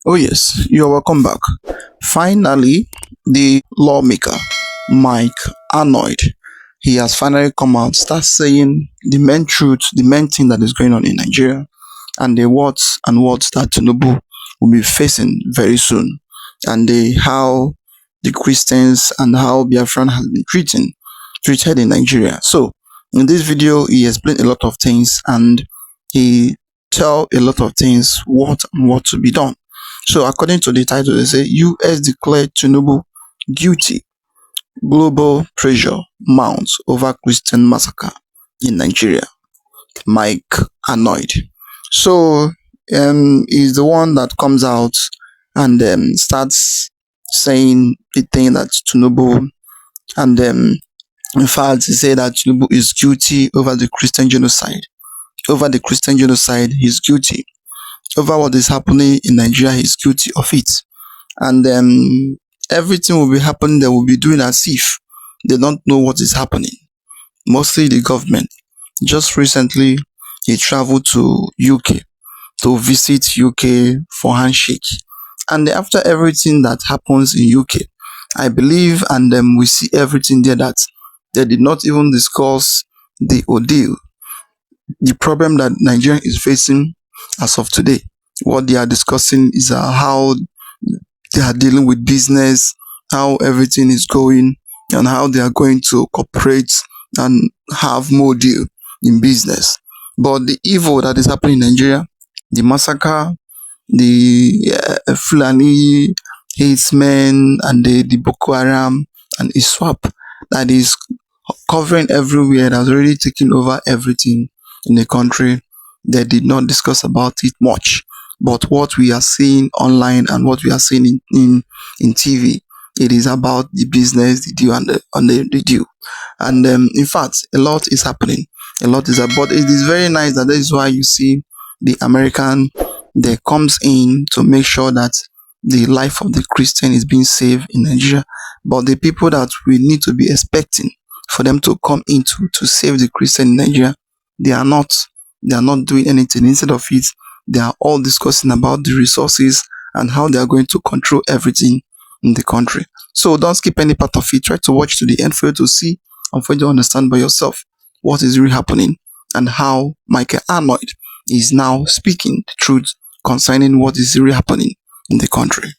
Oh, yes, you're welcome back. Finally, the lawmaker, Mike Arnold, he has finally come out, start saying the main truth, the main thing that is going on in Nigeria, and the words that Tinubu will be facing very soon, and how the Christians and how Biafran has been treated in Nigeria. So, in this video, he explained a lot of things and he tell a lot of things what to be done. So according to the title, they say US declared Tinubu guilty. Global pressure mounts over Christian massacre in Nigeria. Mike annoyed. So he's the one that comes out and starts saying the thing that Tinubu and in fact he said that Tinubu is guilty over the Christian genocide. Over the Christian genocide, he's guilty. Over what is happening in Nigeria, he's guilty of it. And everything will be happening, they will be doing as if they don't know what is happening. Mostly the government. Just recently, he traveled to UK to visit UK for handshake. And after everything that happens in UK, I believe, and we see everything there that they did not even discuss the ordeal, the problem that Nigeria is facing as of today. What they are discussing is how they are dealing with business, how everything is going, and how they are going to cooperate and have more deal in business. But the evil that is happening in Nigeria, the massacre, the Fulani herdsmen, and the Boko Haram and ISWAP that is covering everywhere, that's already taken over everything in the country. They did not discuss about it much. But what we are seeing online and what we are seeing in TV, it is about the business, the deal, and the deal. And in fact, a lot is happening. A lot is about. It is very nice that is why you see the American that comes in to make sure that the life of the Christian is being saved in Nigeria. But the people that we need to be expecting for them to come in to save the Christian in Nigeria, they are not doing anything. Instead of it, they are all discussing about the resources and how they are going to control everything in the country. So don't skip any part of it. Try to watch to the end for you to see and for you to understand by yourself what is really happening and how Michael Arnold is now speaking the truth concerning what is really happening in the country.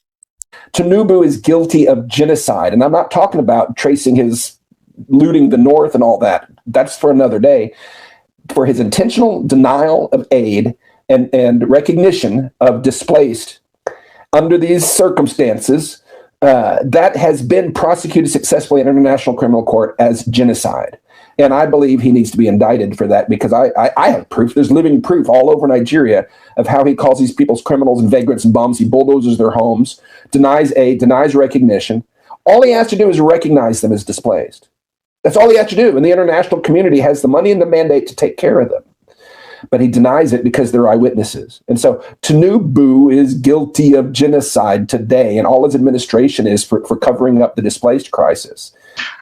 Tinubu is guilty of genocide, and I'm not talking about tracing his looting the North and all that. That's for another day. For his intentional denial of aid and recognition of displaced under these circumstances, that has been prosecuted successfully in International Criminal Court as genocide. And I believe he needs to be indicted for that because I have proof. There's living proof all over Nigeria of how he calls these people's criminals and vagrants and bums. He bulldozes their homes, denies aid, denies recognition. All he has to do is recognize them as displaced. That's all he has to do. And the international community has the money and the mandate to take care of them. But he denies it because they're eyewitnesses. And so Tinubu is guilty of genocide today, and all his administration is for covering up the displaced crisis.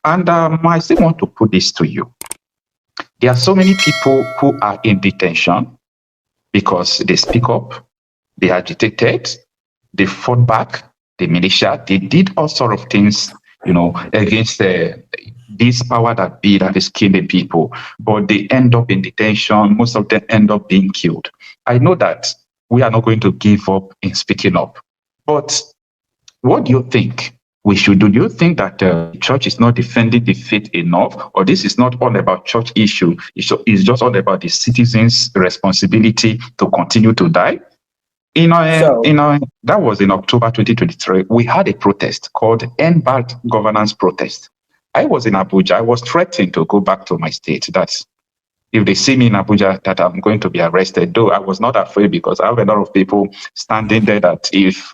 And I still want to put this to you. There are so many people who are in detention because they speak up, they agitated, they fought back, the militia, they did all sorts of things, against this power that be that is killing people, but they end up in detention. Most of them end up being killed. I know that we are not going to give up in speaking up, but what do you think we should do? Do you think that the church is not defending the faith enough, or this is not all about church issue? It's just all about the citizens' responsibility to continue to die? That was in October 2023. We had a protest called End Bad Governance Protest. I was in Abuja. I was threatened to go back to my state. That's if they see me in Abuja, that I'm going to be arrested. Though I was not afraid because I have a lot of people standing there that if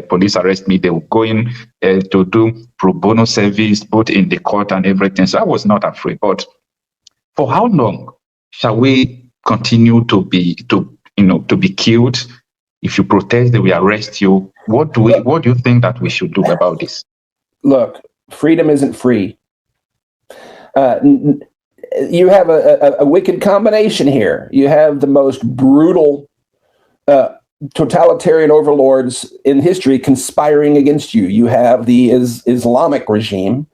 police arrest me, they will go in to do pro bono service, both in the court and everything. So I was not afraid. But for how long shall we continue to be killed? If you protest, they will arrest you. What do you think that we should do about this? Look, freedom isn't free. You have a wicked combination here. You have the most brutal totalitarian overlords in history conspiring against you. You have the Islamic regime.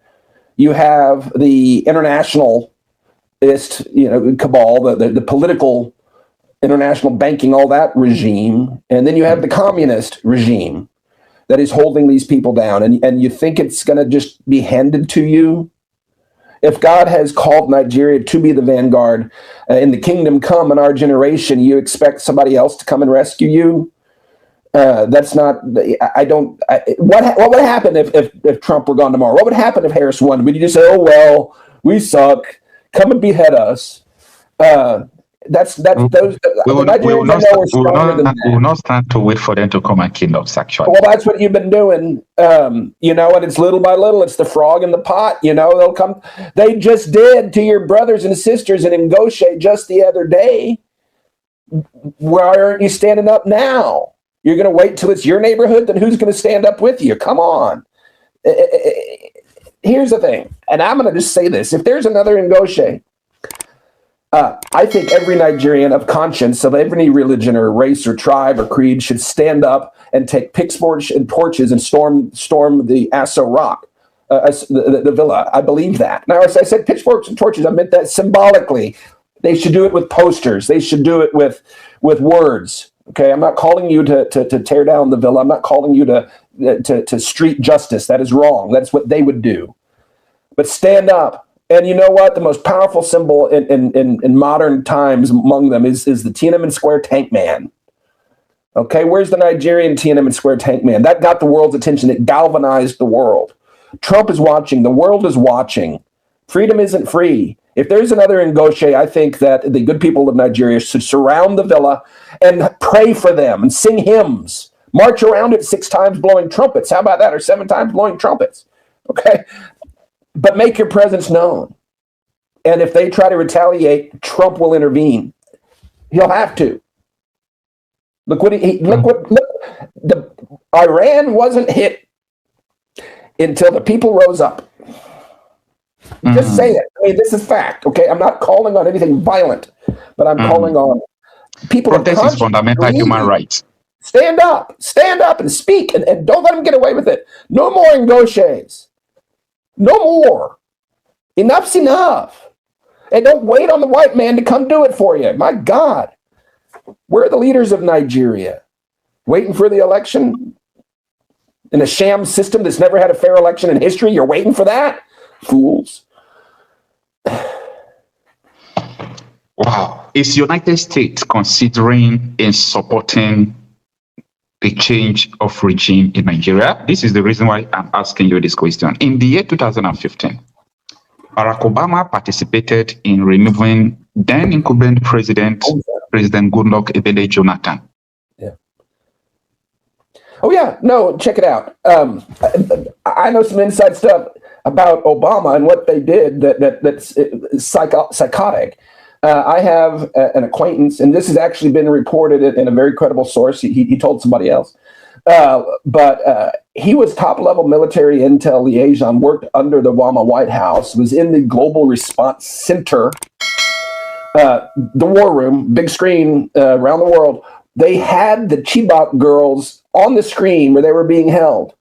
You have the internationalist, cabal, the political, international banking, all that regime. And then you have the communist regime that is holding these people down. And you think it's going to just be handed to you? If God has called Nigeria to be the vanguard in the kingdom come in our generation, you expect somebody else to come and rescue you? That's not. What would happen if Trump were gone tomorrow? What would happen if Harris won? Would you just say, "Oh well, we suck. Come and behead us"? Those. We will not stand to wait for them to come and kill us, actually. Well, that's what you've been doing, and it's little by little. It's the frog in the pot. They'll come. They just did to your brothers and sisters in Ngoshe just the other day. Why aren't you standing up now? You're going to wait till it's your neighborhood? Then who's going to stand up with you? Come on. Here's the thing, and I'm going to just say this. If there's another Ngoshe, I think every Nigerian of conscience, of every religion or race or tribe or creed, should stand up and take pitchforks and torches and storm the Aso Rock, the villa. I believe that. Now, as I said pitchforks and torches, I meant that symbolically. They should do it with posters. They should do it with words. Okay, I'm not calling you to tear down the villa. I'm not calling you to street justice. That is wrong. That's what they would do. But stand up. And you know what? The most powerful symbol in modern times among them is the Tiananmen Square tank man. Okay, where's the Nigerian Tiananmen Square tank man? That got the world's attention. It galvanized the world. Trump is watching. The world is watching. Freedom isn't free. If there's another Ngoshe, I think that the good people of Nigeria should surround the villa and pray for them and sing hymns. March around it 6 times blowing trumpets. How about that? Or 7 times blowing trumpets. Okay? But make your presence known. And if they try to retaliate, Trump will intervene. He'll have to. Look, Iran wasn't hit until the people rose up. Just say it. I mean, this is fact, okay? I'm not calling on anything violent, but I'm calling on people. Protest is fundamental human rights. Stand up and speak, and don't let them get away with it. No more Ngoshes. No more. Enough's enough. And don't wait on the white man to come do it for you. My God. Where are the leaders of Nigeria? Waiting for the election? In a sham system that's never had a fair election in history? You're waiting for that? Fools. Wow. Is United States considering in supporting the change of regime in Nigeria? This is the reason why I'm asking you this question. In the year 2015, Barack Obama participated in removing then incumbent President Goodluck Ebele Jonathan. Yeah. Oh yeah, no, check it out. I know some inside stuff about Obama and what they did that's psychotic. I have an acquaintance, and this has actually been reported in a very credible source. He told somebody else. But he was top-level military intel liaison, worked under the Obama White House, was in the Global Response Center, the war room, big screen around the world. They had the Chibok girls on the screen where they were being held.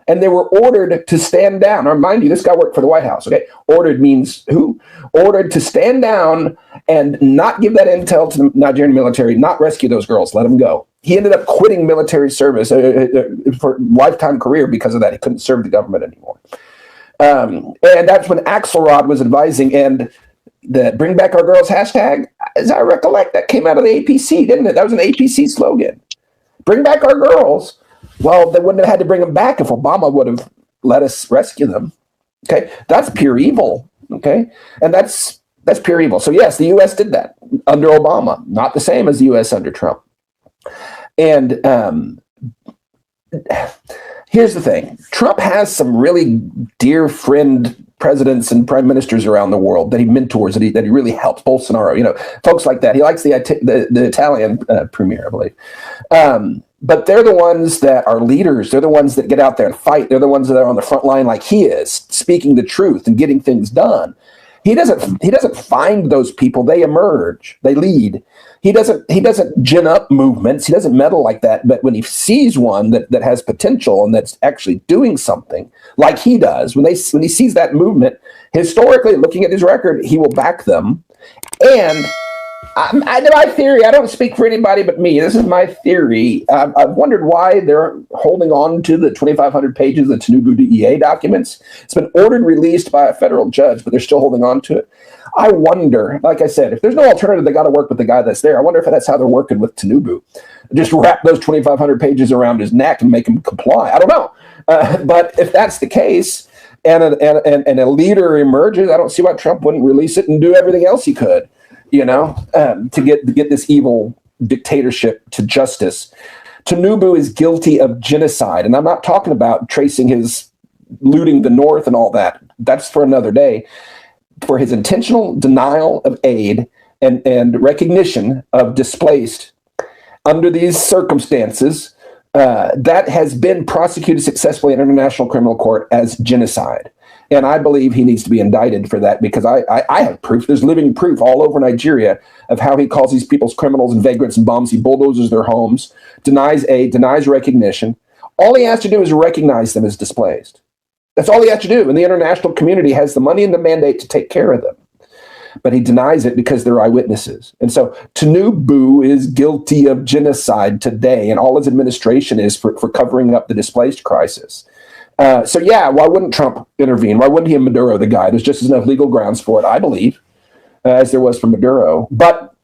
And they were ordered to stand down. Now, mind you, this guy worked for the White House, okay? Ordered means who? Ordered to stand down and not give that intel to the Nigerian military, not rescue those girls, let them go. He ended up quitting military service for a lifetime career because of that. He couldn't serve the government anymore. And that's when Axelrod was advising, and the Bring Back Our Girls hashtag, as I recollect, that came out of the APC, didn't it? That was an APC slogan. Bring back our girls. Well, they wouldn't have had to bring them back if Obama would have let us rescue them. Okay, that's pure evil. Okay, and that's pure evil. So yes, the U.S. did that under Obama, not the same as the U.S. under Trump. And here's the thing: Trump has some really dear friend presidents and prime ministers around the world that he mentors, that he really helps. Bolsonaro, folks like that. He likes the Italian premier, I believe. But they're the ones that are leaders. They're the ones that get out there and fight. They're the ones that are on the front line like he is, speaking the truth and getting things done. He doesn't find those people. They emerge. They lead. He doesn't gin up movements. He doesn't meddle like that. But when he sees one that has potential and that's actually doing something, like he does, when he sees that movement, historically, looking at his record, he will back them. And my theory, I don't speak for anybody but me. This is my theory. I've wondered why they're holding on to the 2,500 pages of the Tinubu DEA documents. It's been ordered released by a federal judge, but they're still holding on to it. I wonder, like I said, if there's no alternative, they got to work with the guy that's there. I wonder if that's how they're working with Tinubu. Just wrap those 2,500 pages around his neck and make him comply. I don't know. But if that's the case, and a leader emerges, I don't see why Trump wouldn't release it and do everything else he could, to get this evil dictatorship to justice. Tinubu is guilty of genocide, and I'm not talking about tracing his looting the North and all that. That's for another day. For his intentional denial of aid and recognition of displaced under these circumstances, that has been prosecuted successfully in International Criminal Court as genocide. And I believe he needs to be indicted for that because I have proof. There's living proof all over Nigeria of how he calls these people's criminals and vagrants and bums. He bulldozes their homes, denies aid, denies recognition. All he has to do is recognize them as displaced. That's all he has to do. And the international community has the money and the mandate to take care of them. But he denies it because they're eyewitnesses. And so Tinubu is guilty of genocide today, and all his administration is for covering up the displaced crisis. So yeah, why wouldn't Trump intervene? Why wouldn't he have Maduro the guy? There's just enough legal grounds for it, I believe, as there was for Maduro. But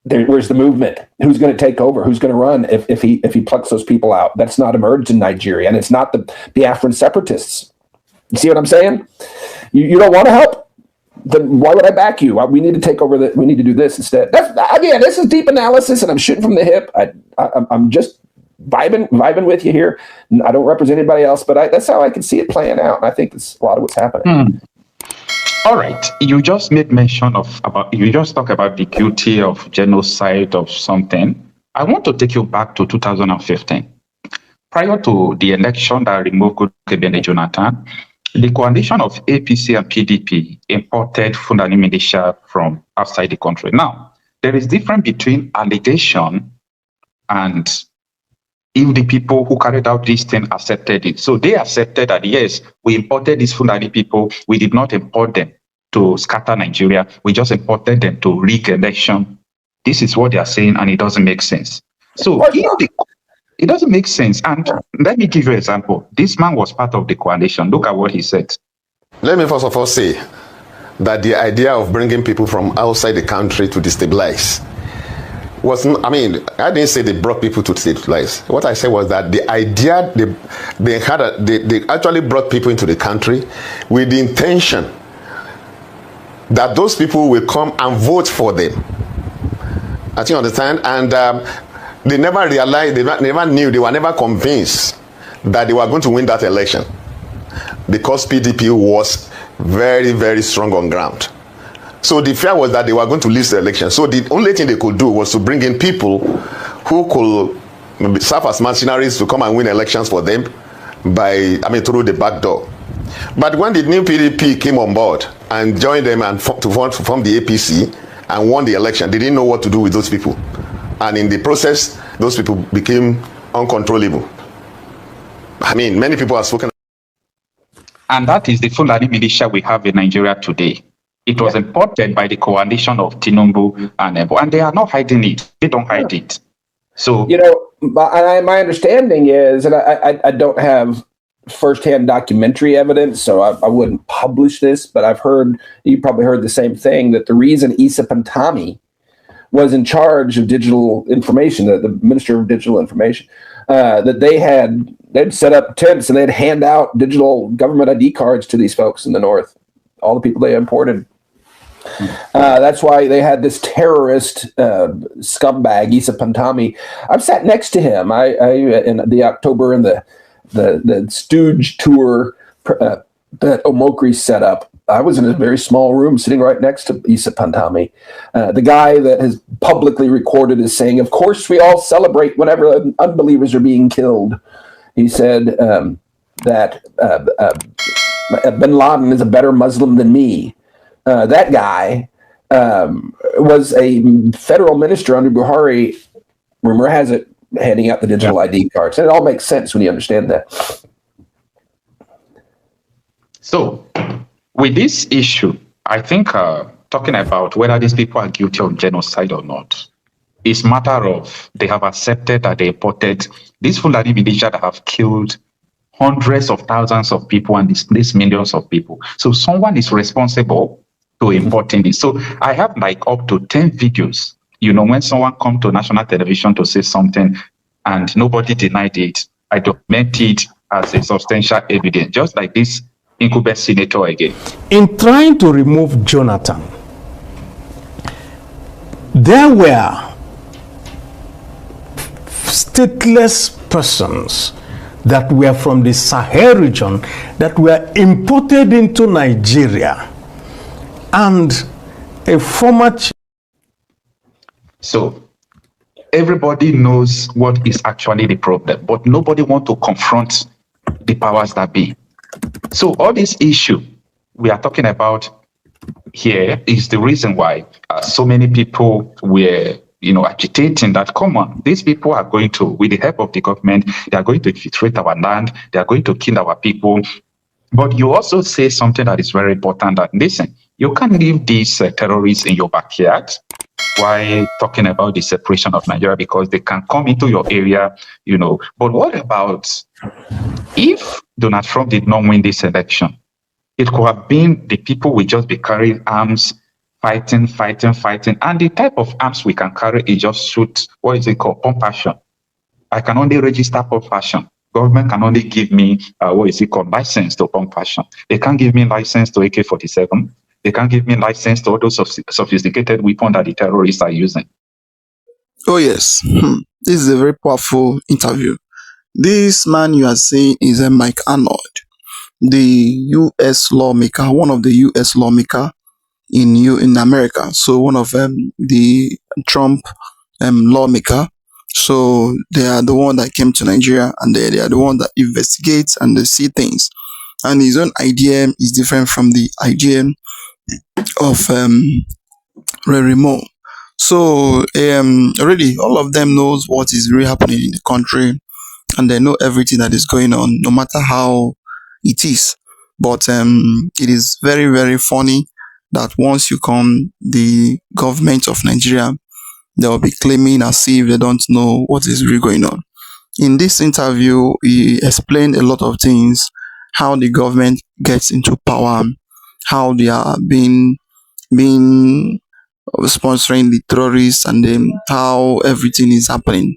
where's the movement? Who's going to take over? Who's going to run if he plucks those people out? That's not emerged in Nigeria, and it's not the Biafran separatists. You see what I'm saying? You don't want to help? Then why would I back you? We need to take over. We need to do this instead. This is deep analysis, and I'm shooting from the hip. I'm just vibing with you here. I don't represent anybody else, but that's how I can see it playing out. And I think that's a lot of what's happening. All right. You just made mention you just talk about the guilty of genocide of something. I want to take you back to 2015. Prior to the election that removed Goodluck Jonathan, the coalition of APC and PDP imported Fulani militia from outside the country. Now, there is difference between allegation and if the people who carried out this thing accepted it. So they accepted that, yes, we imported these Fulani people. We did not import them to scatter Nigeria. We just imported them to rig election. This is what they are saying, and it doesn't make sense. So it doesn't make sense. And let me give you an example. This man was part of the coalition. Look at what he said. Let me first of all say that the idea of bringing people from outside the country to destabilize I didn't say they brought people to destabilize. What I said was that the idea, they actually brought people into the country with the intention that those people will come and vote for them. I think you understand? And they never realized, they never knew, they were never convinced that they were going to win that election because PDP was very, very strong on ground. So the fear was that they were going to lose the election. So the only thing they could do was to bring in people who could serve as mercenaries to come and win elections for them through the back door. But when the new PDP came on board and joined them and form the APC and won the election, they didn't know what to do with those people. And in the process, those people became uncontrollable. Many people have spoken. And that is the Fulani militia we have in Nigeria today. It was imported by the coalition of Tinubu and they are not hiding it. They don't hide it. So my understanding is, and I don't have firsthand documentary evidence, so I wouldn't publish this, but you probably heard the same thing, that the reason Issa Pantami was in charge of digital information, the Minister of Digital Information, that they'd set up tents and they'd hand out digital government ID cards to these folks in the North, all the people they imported. That's why they had this terrorist scumbag, Issa Pantami. I've sat next to him. I in the October and the Stooge tour that Omokri set up. I was in a very small room sitting right next to Issa Pantami, the guy that has publicly recorded as saying, "Of course, we all celebrate whenever unbelievers are being killed." He said that Bin Laden is a better Muslim than me. That guy was a federal minister under Buhari. Rumor has it, handing out the digital ID cards. And it all makes sense when you understand that. So, with this issue, I think talking about whether these people are guilty of genocide or not, it's a matter of they have accepted that they imported these Fulani militia that have killed hundreds of thousands of people and displaced millions of people. So someone is responsible to importing this. So I have like up to 10 videos, when someone comes to national television to say something and nobody denied it, I document it as a substantial evidence, just like this incumbent senator again. In trying to remove Jonathan, there were stateless persons that were from the Sahel region that were imported into Nigeria, and a former So everybody knows what is actually the problem, but nobody wants to confront the powers that be. So all this issue we are talking about here is the reason why so many people were agitating that, come on, these people are going to, with the help of the government, they are going to infiltrate our land, they are going to kill our people. But you also say something that is very important, that, listen, you can't leave these terrorists in your backyard while talking about the separation of Nigeria, because they can come into your area, But what about if Donald Trump did not win this election? It could have been the people will just be carrying arms, fighting. And the type of arms we can carry is just shoot, what is it called? Pump action. I can only register pump action. Government can only give me, license to pump action. They can't give me license to AK-47. They can't give me license to all those sophisticated weapons that the terrorists are using. Oh, yes. This is a very powerful interview. This man you are saying is a Mike Arnold, the U.S. lawmaker, one of the U.S. lawmaker in America. So one of the Trump lawmaker. So they are the one that came to Nigeria, and they are the one that investigates and they see things. And his own idea is different from the idea of Remo. So already all of them knows what is really happening in the country, and they know everything that is going on, no matter how it is. But it is very, very funny that once you come, the government of Nigeria, they will be claiming as if they don't know what is really going on. In this interview, he explained a lot of things, how the government gets into power, how they are being sponsoring the terrorists, and then how everything is happening.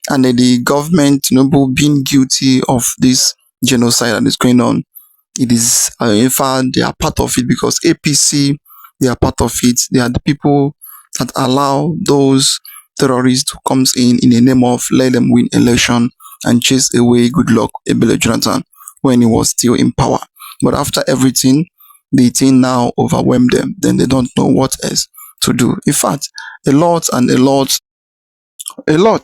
And then the government, Tinubu, being guilty of this genocide that is going on. It is, in fact, they are part of it, because APC, they are part of it. They are the people that allow those terrorists to come in the name of let them win election and chase away good luck Ebele Jonathan when he was still in power. But after everything, the thing now overwhelmed them. Then they don't know what else to do. In fact, a lot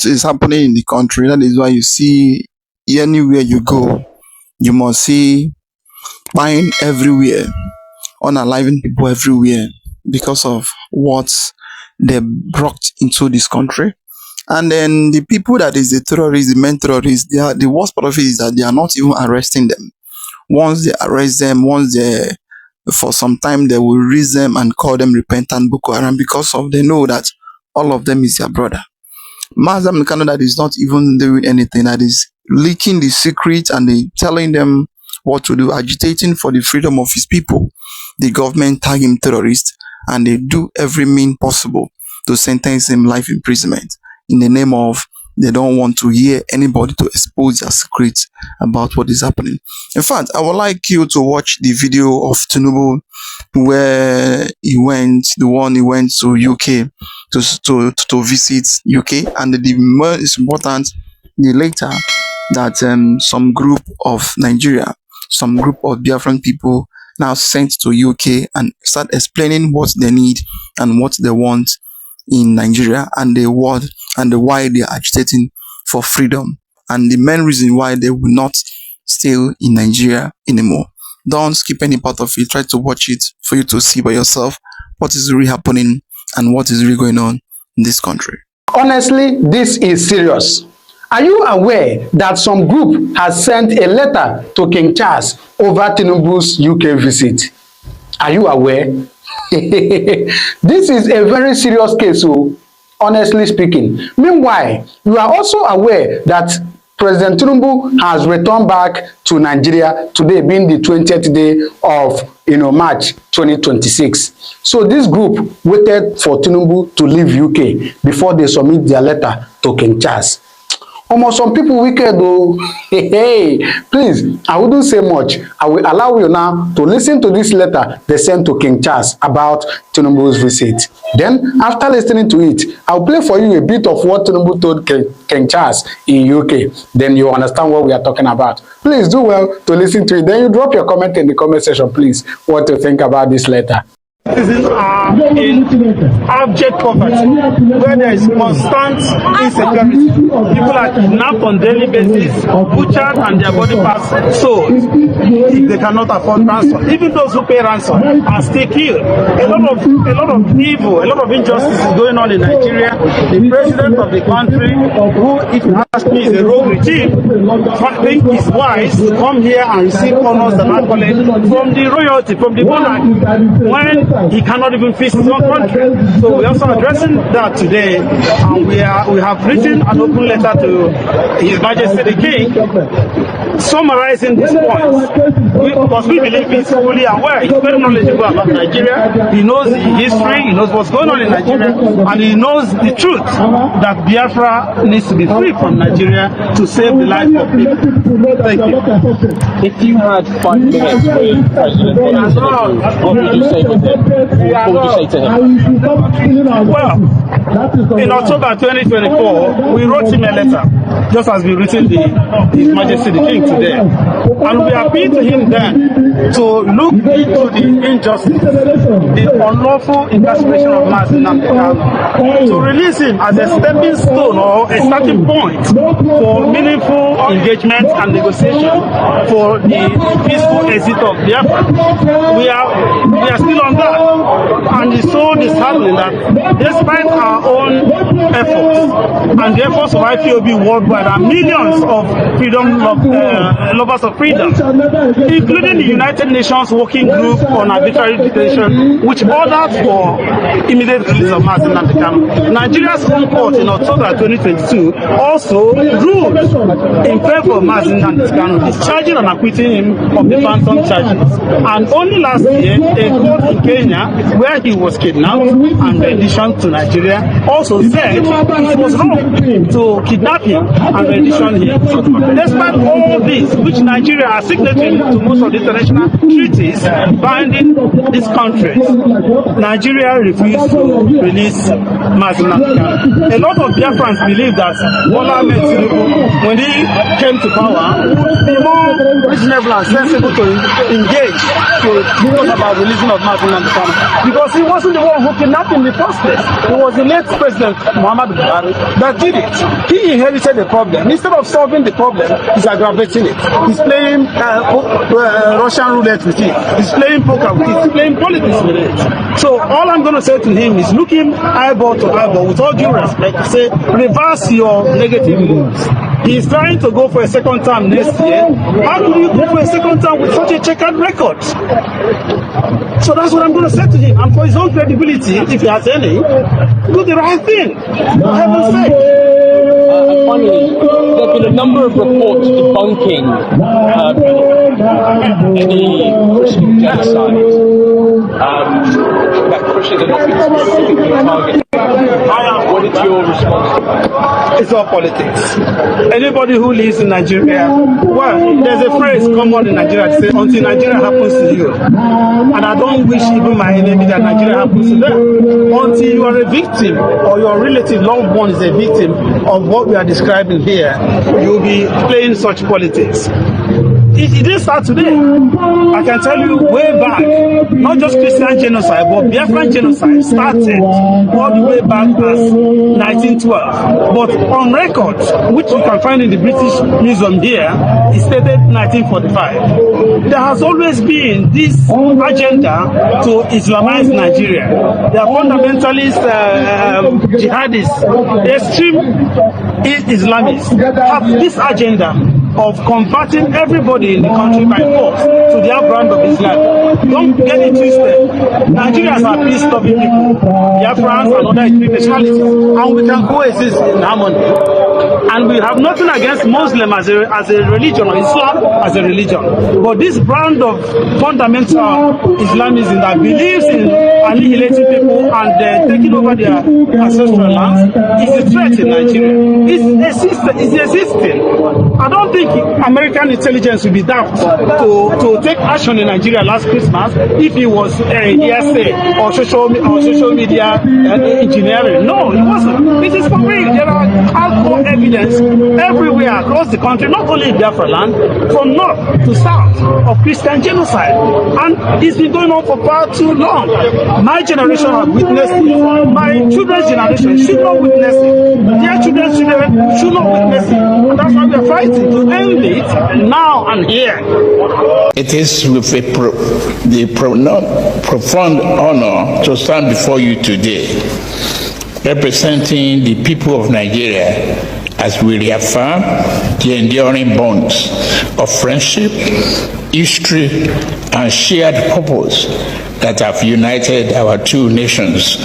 is happening in the country. That is why you see anywhere you go, you must see buying everywhere, unaliving people everywhere, because of what they brought into this country. And then the people that is the terrorists, the main terrorists, the worst part of it is that they are not even arresting them. Once they arrest them, for some time, they will release them and call them repentant Boko Haram, because they know that all of them is their brother. Nnamdi Kanu, that is not even doing anything, that is leaking the secret and they telling them what to do, agitating for the freedom of his people. The government tag him terrorist, and they do every means possible to sentence him life imprisonment in the name of they don't want to hear anybody to expose their secrets about what is happening. In fact, I would like you to watch the video of Tinubu where he went to UK to visit UK, and the most important, the later that some group of Nigeria, some group of Biafran people now sent to UK and start explaining what they need and what they want in Nigeria, and the why they are agitating for freedom, and the main reason why they will not stay in Nigeria anymore. Don't skip any part of it. Try to watch it for you to see by yourself what is really happening and what is really going on in this country. Honestly, this is serious. Are you aware that some group has sent a letter to King Charles over Tinubu's UK visit? Are you aware? This is a very serious case, so honestly speaking. Meanwhile, you are also aware that President Tinubu has returned back to Nigeria today, being the 20th day of March 2026. So this group waited for Tinubu to leave UK before they submit their letter to King Charles. Almost some people wicked though. Hey, please, I wouldn't say much. I will allow you now to listen to this letter they sent to King Charles about Tinubu's visit. Then, after listening to it, I'll play for you a bit of what Tinubu told King Charles in UK. Then you understand what we are talking about. Please do well to listen to it. Then you drop your comment in the comment section, please, what you think about this letter. Citizens are in abject poverty, where there is constant insecurity. People are kidnapped on daily basis, butchered, and their body parts sold if they cannot afford ransom. Even those who pay ransom are still killed. A lot of evil, a lot of injustice is going on in Nigeria. The president of the country, who, if you ask me, is a rogue regime, I think is wise to come here and receive honors and accolades from the royalty, from the monarchy, when he cannot even feast his own country. So we're also addressing that today, and we have written an open letter to His Majesty the King, summarizing these points, because we believe he's fully aware, he's very knowledgeable about Nigeria, he knows the history, he knows what's going on in Nigeria, and he knows the truth that Biafra needs to be free from Nigeria to save the life of people. Thank you. If you had 5 minutes with President Tinubu, what would you say to him? What would you say to him? Well, in October 2024, we wrote him a letter, just as we written His Majesty the King today. And we appealed to him then to look into the injustice, the unlawful incarceration of Nnamdi Kanu, to release him as a stepping stone or a starting point for meaningful engagement and negotiation for the peaceful exit of Biafra. We are still on that. And it's so disheartening that despite our own efforts and the efforts of IPOB worldwide, there are millions of lovers of freedom, including the United Nations Working Group on Arbitrary Detention, which ordered for immediate release of Nnamdi Kanu. Nigeria's Home Court in October 2022 also ruled in favor of Nnamdi Kanu, discharging and acquitting him of the phantom charges. And only last year, a court in Kenya, where he was kidnapped and rendition to Nigeria, also said it was wrong to kidnap him and rendition him. Despite all this, which Nigeria are signatory to most of the international treaties binding these countries, Nigeria refused to release Nnamdi Kanu. A lot of Biafrans believe that Bola Ahmed Tinubu, when he came to power, would be more reasonable and sensible to engage to talk about releasing of Nnamdi Kanu, because he wasn't the one who kidnapped him in the first place. It was the late President Muhammadu Buhari that did it. He inherited the problem. Instead of solving the problem, he's aggravating it. He's playing Russian roulette with it. He's playing poker with it. He's playing politics with it. So all I'm going to say to him is look him eyeball to eyeball with all due respect to say reverse your negative moves. He's trying to go for a second term next year. How could you go for a second term with such a checkered record? So that's what I'm going to say to him. And for his own credibility, if he has any, do the right thing. For heaven's sake. Finally, there have been a number of reports debunking any Christian genocide that Christians are not being specifically targeted. What is your response to that? It's all politics. Anybody who lives in Nigeria, well, there's a phrase common in Nigeria to say, until Nigeria happens to you. And I don't wish even my enemy that Nigeria happens to them. Until you are a victim or your relative loved one is a victim of what we are describing here, you'll be playing such politics. it didn't start today. I can tell you way back, not just Christian genocide, but Biafran genocide started all the way back as 1912. But on record, which you can find in the British Museum here, it stated 1945. There has always been this agenda to Islamize Nigeria. They are fundamentalist jihadists, extreme Islamists have this agenda of converting everybody in the country by force to their brand of Islam. Don't get it twisted. Nigerians are peace-loving people. Biafrans and other ethnic nationalities, and we can coexist in harmony. And we have nothing against Muslim as a religion, or Islam as a religion. But this brand of fundamental Islamism that believes in annihilating people and taking over their ancestral lands is a threat in Nigeria. It's existing. I don't think American intelligence will be daft to take action in Nigeria last Christmas if it was hearsay or social media engineering. No, it wasn't. It is for real. There are hardcore evidence everywhere across the country, not only in Biafra land, from north to south, of Christian genocide. And it's been going on for far too long. My generation have witnessed it. My children's generation should not witness it. Their children's children should not witness it. And that's why we are fighting to end it now and here. It is with the profound honor to stand before you today, representing the people of Nigeria, as we reaffirm the enduring bonds of friendship, history, and shared purpose that have united our two nations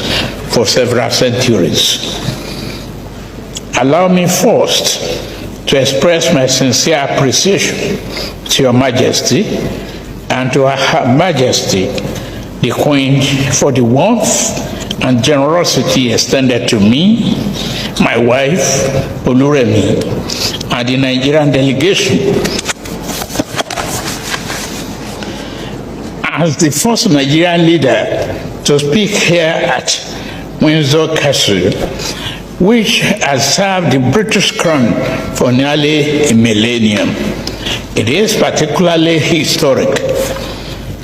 for several centuries. Allow me first to express my sincere appreciation to Your Majesty and to Her Majesty, the Queen, for the warmth and generosity extended to me, my wife, Oluremi, and the Nigerian delegation. As the first Nigerian leader to speak here at Windsor Castle, which has served the British crown for nearly a millennium, it is particularly historic.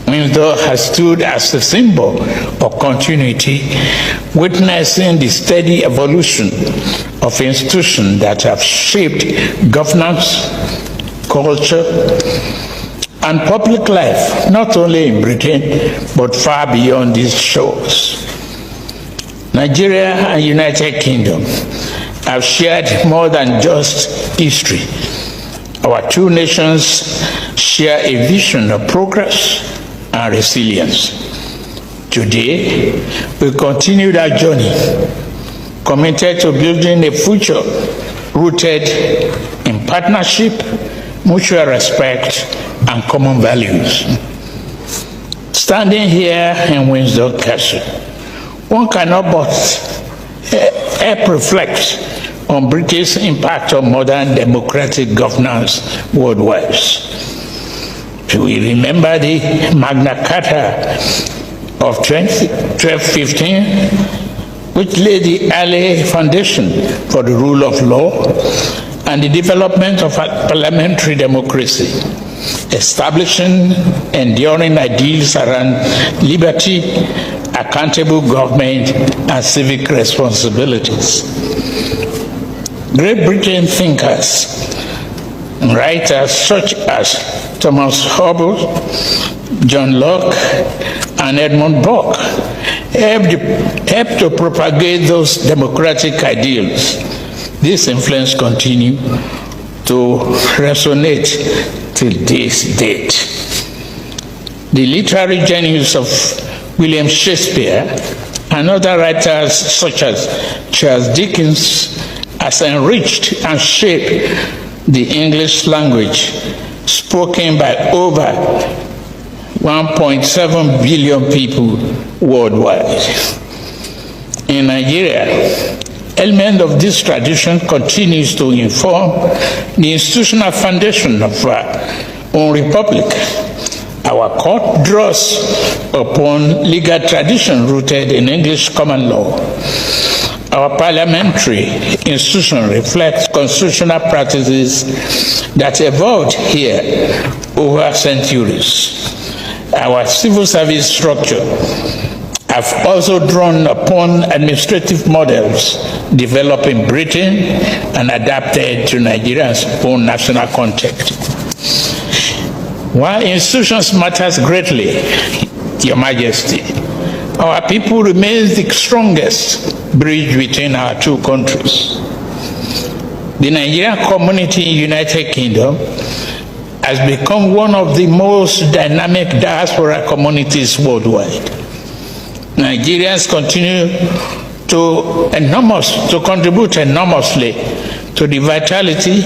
Windsor has stood as a symbol of continuity, witnessing the steady evolution of institutions that have shaped governance, culture, and public life, not only in Britain, but far beyond these shores. Nigeria and United Kingdom have shared more than just history. Our two nations share a vision of progress and resilience. Today, we continue that journey, committed to building a future rooted in partnership, mutual respect, and common values. Standing here in Windsor Castle, one cannot but reflect on British impact on modern democratic governance worldwide. We remember the Magna Carta of 1215, which laid the early foundation for the rule of law and the development of parliamentary democracy, establishing enduring ideals around liberty, accountable government, and civic responsibilities. Great Britain thinkers and writers such as Thomas Hobbes, John Locke, and Edmund Burke helped to propagate those democratic ideals. This influence continues to resonate till this date. The literary genius of William Shakespeare and other writers such as Charles Dickens has enriched and shaped the English language spoken by over 1.7 billion people worldwide. In Nigeria, element of this tradition continues to inform the institutional foundation of our own republic. Our court draws upon legal tradition rooted in English common law. Our parliamentary institution reflects constitutional practices that evolved here over centuries. Our civil service structure have also drawn upon administrative models developed in Britain and adapted to Nigeria's own national context. While institutions matters greatly, Your Majesty, our people remains the strongest bridge between our two countries. The Nigerian community in United Kingdom has become one of the most dynamic diaspora communities worldwide. Nigerians continue to contribute enormously to the vitality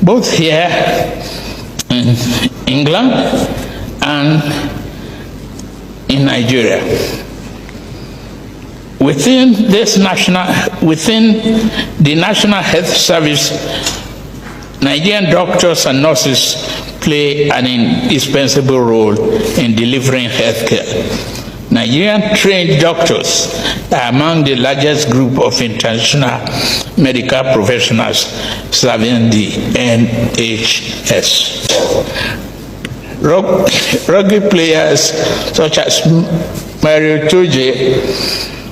both here in England and in Nigeria. Within the National Health Service, Nigerian doctors and nurses play an indispensable role in delivering healthcare. Nigerian trained doctors are among the largest group of international medical professionals serving the NHS. Rugby players such as Mario Toje,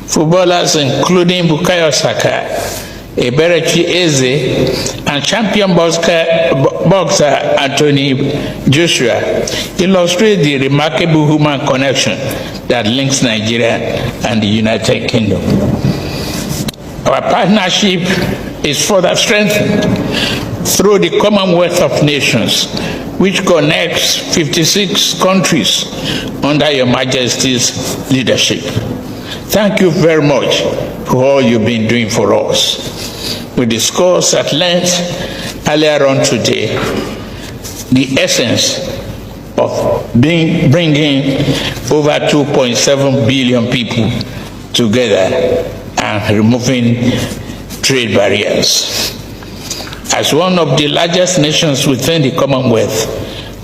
footballers including Bukayo Saka, Eberechi Eze, and champion boxer Anthony Joshua illustrate the remarkable human connection that links Nigeria and the United Kingdom. Our partnership is further strengthened through the Commonwealth of Nations, which connects 56 countries under Your Majesty's leadership. Thank you very much for all you've been doing for us. We discussed at length earlier on today the essence of bringing over 2.7 billion people together and removing trade barriers. As one of the largest nations within the Commonwealth,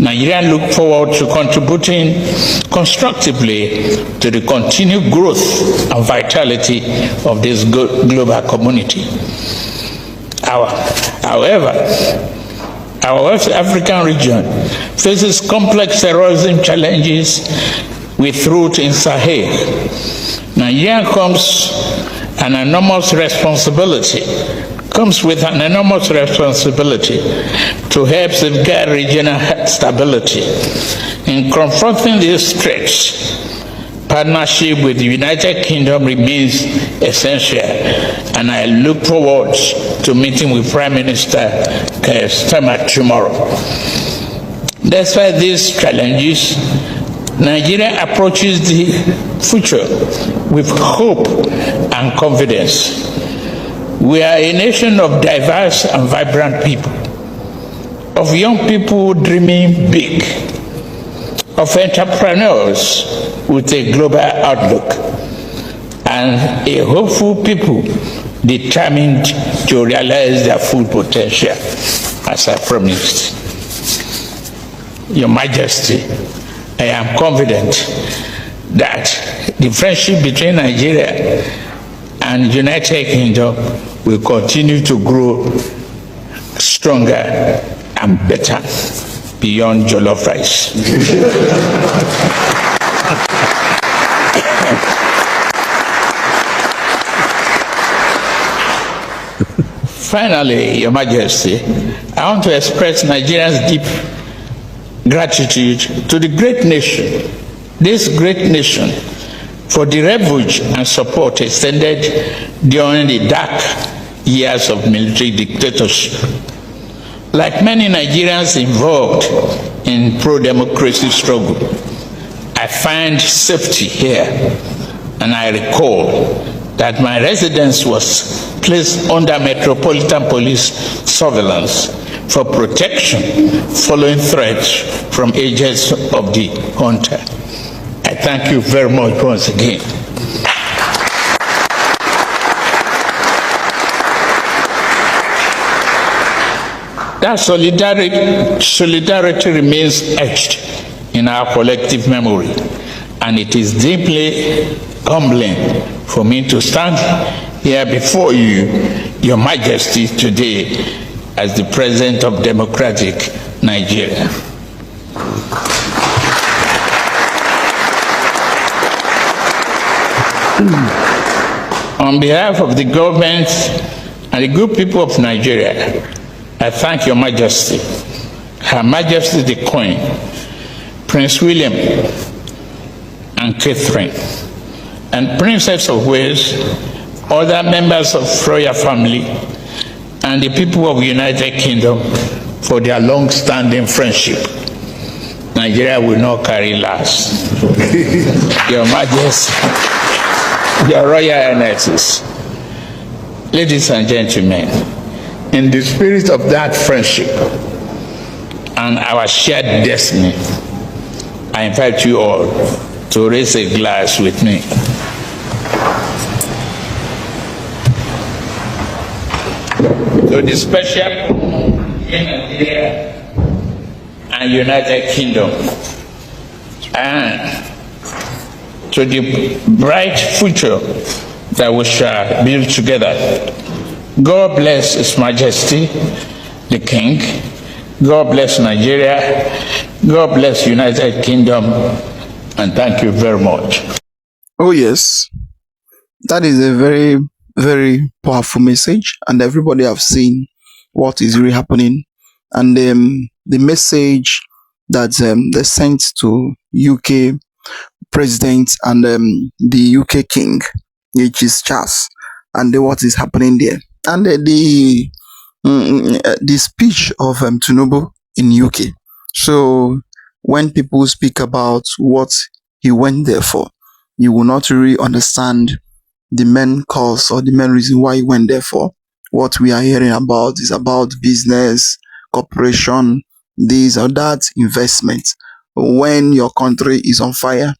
Nigeria look forward to contributing constructively to the continued growth and vitality of this global community. However, our West African region faces complex terrorism challenges with roots in Sahel. Nigeria comes with an enormous responsibility to help safeguard regional stability. In confronting these threats, partnership with the United Kingdom remains essential, and I look forward to meeting with Prime Minister Keir Starmer tomorrow. Despite these challenges, Nigeria approaches the future with hope and confidence. We are a nation of diverse and vibrant people, of young people dreaming big, of entrepreneurs with a global outlook, and a hopeful people determined to realize their full potential, as I promised. Your Majesty, I am confident that the friendship between Nigeria and the United Kingdom will continue to grow stronger and better beyond jollof rice. Finally, Your Majesty, I want to express Nigeria's deep gratitude to the great nation, this great nation, for the refuge and support extended during the dark years of military dictatorship. Like many Nigerians involved in pro-democracy struggle, I find safety here, and I recall that my residence was placed under Metropolitan Police surveillance for protection following threats from agents of the junta. I thank you very much once again. That solidarity remains etched in our collective memory, and it is deeply humbling for me to stand here before you, Your Majesty, today as the President of Democratic Nigeria. On behalf of the government and the good people of Nigeria, I thank Your Majesty, Her Majesty the Queen, Prince William and Catherine, and Princess of Wales, other members of royal family, and the people of the United Kingdom for their long-standing friendship. Nigeria will not carry last. Your Majesty, Your Royal Highnesses, ladies and gentlemen, in the spirit of that friendship and our shared destiny, I invite you all to raise a glass with me. To the special in Nigeria and United Kingdom, and to the bright future that we shall build together. God bless His Majesty, the King. God bless Nigeria. God bless United Kingdom. And thank you very much. Oh yes, that is a very, very powerful message, and everybody have seen what is really happening, and the message that they sent to UK president and the UK king, which is Charles, and what is happening there, and the speech of Tinubu in UK. So when people speak about what he went there for, you will not really understand the main cause or the main reason why he went there for. What we are hearing about is about business, corporation, this or that, investment. When your country is on fire,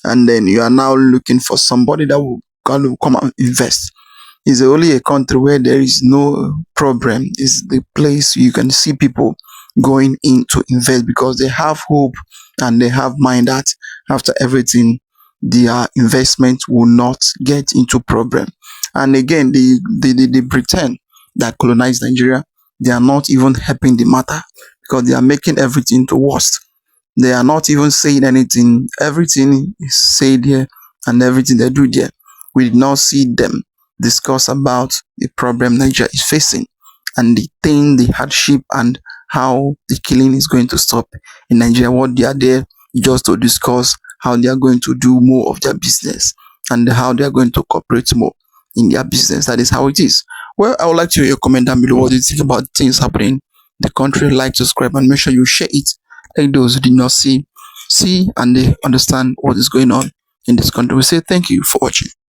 and then you are now looking for somebody that will come and invest. It's only a country where there is no problem. It's the place you can see people going in to invest because they have hope and they have mind that after everything, their investment will not get into problem. And again, they pretend that colonized Nigeria, they are not even helping the matter because they are making everything to worst. They are not even saying anything. Everything is said here and everything they do there. We did not see them discuss about the problem Nigeria is facing and the hardship and how the killing is going to stop in Nigeria. What they are there just to discuss how they are going to do more of their business and how they are going to cooperate more in their business. That is how it is. Well, I would like to hear your comment down below. What do you think about things happening in the country? Like, subscribe, and make sure you share it. Like those who did not see and they understand what is going on in this country. We say thank you for watching.